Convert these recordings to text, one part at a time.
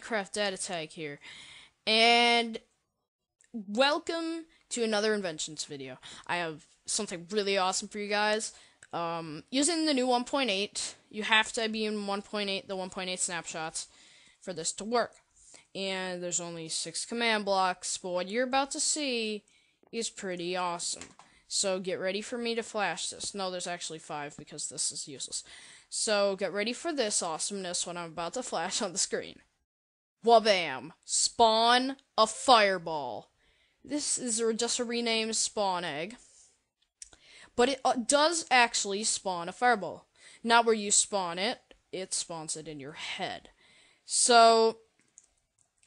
Minecraft data tag here, and welcome to another Inventions video. I have something really awesome for you guys. Using the new 1.8, you have to be in 1.8, the 1.8 snapshots, for this to work. And there's only 6 command blocks, but what you're about to see is pretty awesome. So get ready for me to flash this. No, there's actually 5 because this is useless. So get ready for this awesomeness when I'm about to flash on the screen. Wabam! Spawn a fireball. This is just a renamed spawn egg. But it does actually spawn a fireball. Not where you spawn it, it spawns it in your head. So,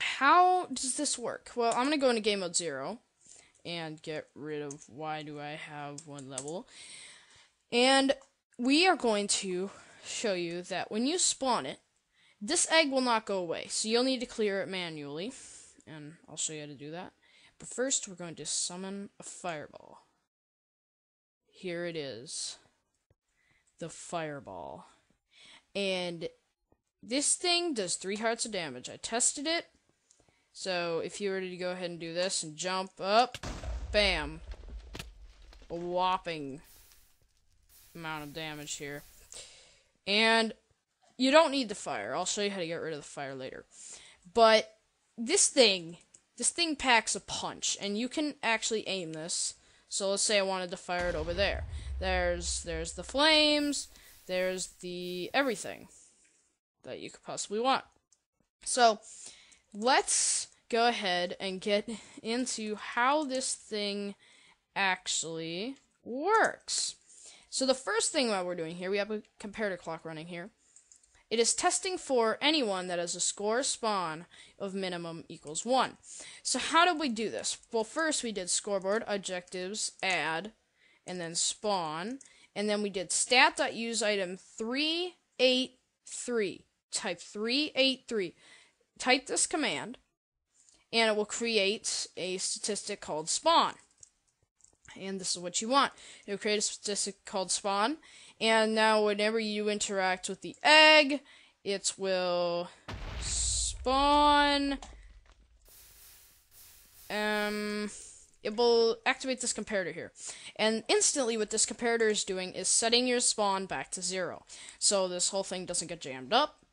how does this work? Well, I'm going to go into game mode 0 and get rid of why do I have 1 level. And we are going to show you that when you spawn it, this egg will not go away. So you'll need to clear it manually. And I'll show you how to do that. But first, we're going to summon a fireball. Here it is. The fireball. And this thing does 3 hearts of damage. I tested it. So if you were to go ahead and do this and jump up, bam. A whopping amount of damage here. And you don't need the fire. I'll show you how to get rid of the fire later. But this thing packs a punch, and you can actually aim this. So let's say I wanted to fire it over there. There's the flames, there's the everything that you could possibly want. So let's go ahead and get into how this thing actually works. So the first thing that we're doing here, we have a comparator clock running here. It is testing for anyone that has a score spawn of minimum equals 1. So how did we do this? Well, first we did scoreboard, objectives, add, and then spawn. And then we did stat.useItem 383. Type 383. Type this command, and it will create a statistic called spawn. And this is what you want. It will create a statistic called spawn. And now whenever you interact with the egg, it will spawn. It will activate this comparator here. And instantly what this comparator is doing is setting your spawn back to 0. So this whole thing doesn't get jammed up.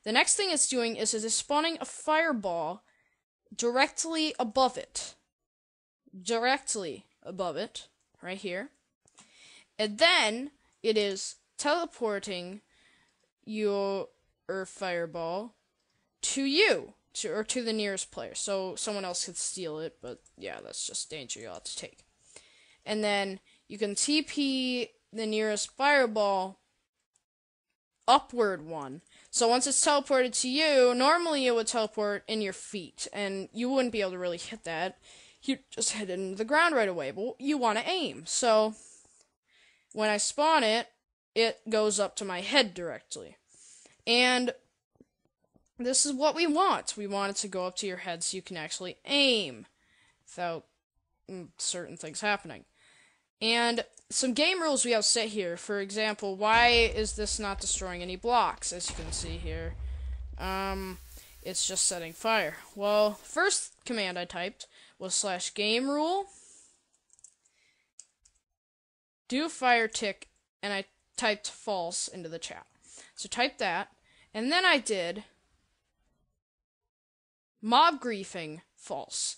The next thing it's doing is it is spawning a fireball directly above it. Directly above it, right here. And then it is teleporting your fireball to you, or to the nearest player. So someone else could steal it, but yeah, that's just danger you ought to take. And then you can TP the nearest fireball upward one. So once it's teleported to you, normally it would teleport in your feet, and you wouldn't be able to really hit that. You just hit it into the ground right away, but you want to aim. So when I spawn it, it goes up to my head directly. And this is what we want. We want it to go up to your head so you can actually aim without certain things happening. And some game rules we have set here. For example, why is this not destroying any blocks? As you can see here, it's just setting fire. Well, first command I typed was /game rule do fire tick, and I typed false into the chat. So type that, and then I did mob griefing false.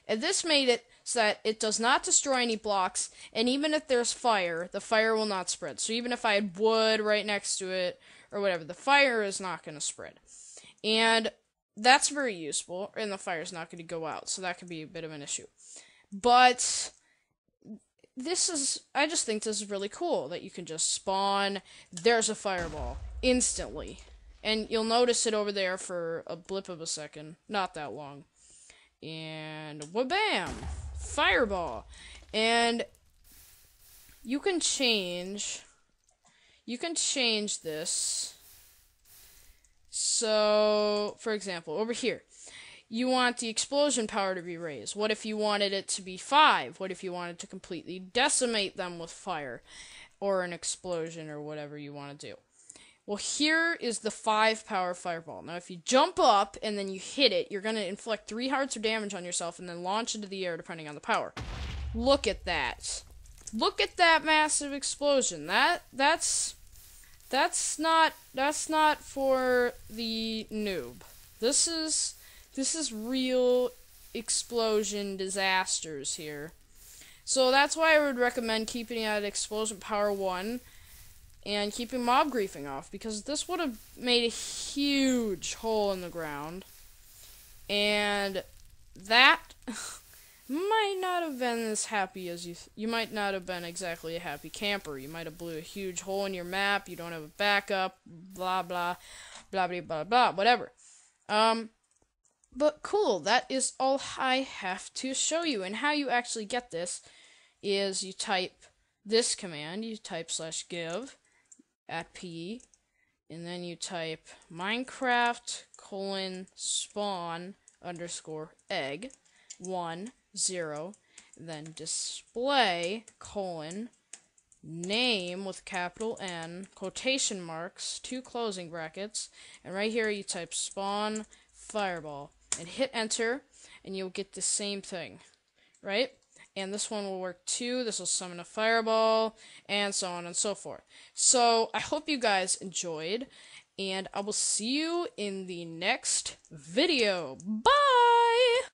And this made it so that it does not destroy any blocks, and even if there's fire, the fire will not spread. So even if I had wood right next to it, or whatever, the fire is not going to spread. And that's very useful, and the fire's not going to go out, so that could be a bit of an issue. But I just think this is really cool, that you can just spawn, there's a fireball, instantly. And you'll notice it over there for a blip of a second, not that long. And whabam! Fireball! And you can change this. So, for example, over here, you want the explosion power to be raised. What if you wanted it to be 5? What if you wanted to completely decimate them with fire? Or an explosion, or whatever you want to do. Well, here is the 5 power fireball. Now, if you jump up and then you hit it, you're going to inflict 3 hearts of damage on yourself and then launch into the air depending on the power. Look at that. Look at that massive explosion. That's not for the noob. This is real explosion disasters here. So that's why I would recommend keeping it at explosion power 1 and keeping mob griefing off, because this would have made a huge hole in the ground, and that might not have been as happy as you might not have been exactly a happy camper. You might have blew a huge hole in your map, you don't have a backup, blah blah blah blah blah blah, whatever. But cool, that is all I have to show you. And how you actually get this is you type this command, you type /give at p, and then you type Minecraft :spawn _egg 1 0, then display name with capital N, quotation marks, 2 closing brackets, and right here you type spawn fireball and hit enter, and you'll get the same thing, right? And this one will work too. This will summon a fireball, and so on and so forth. So, I hope you guys enjoyed, and I will see you in the next video. Bye!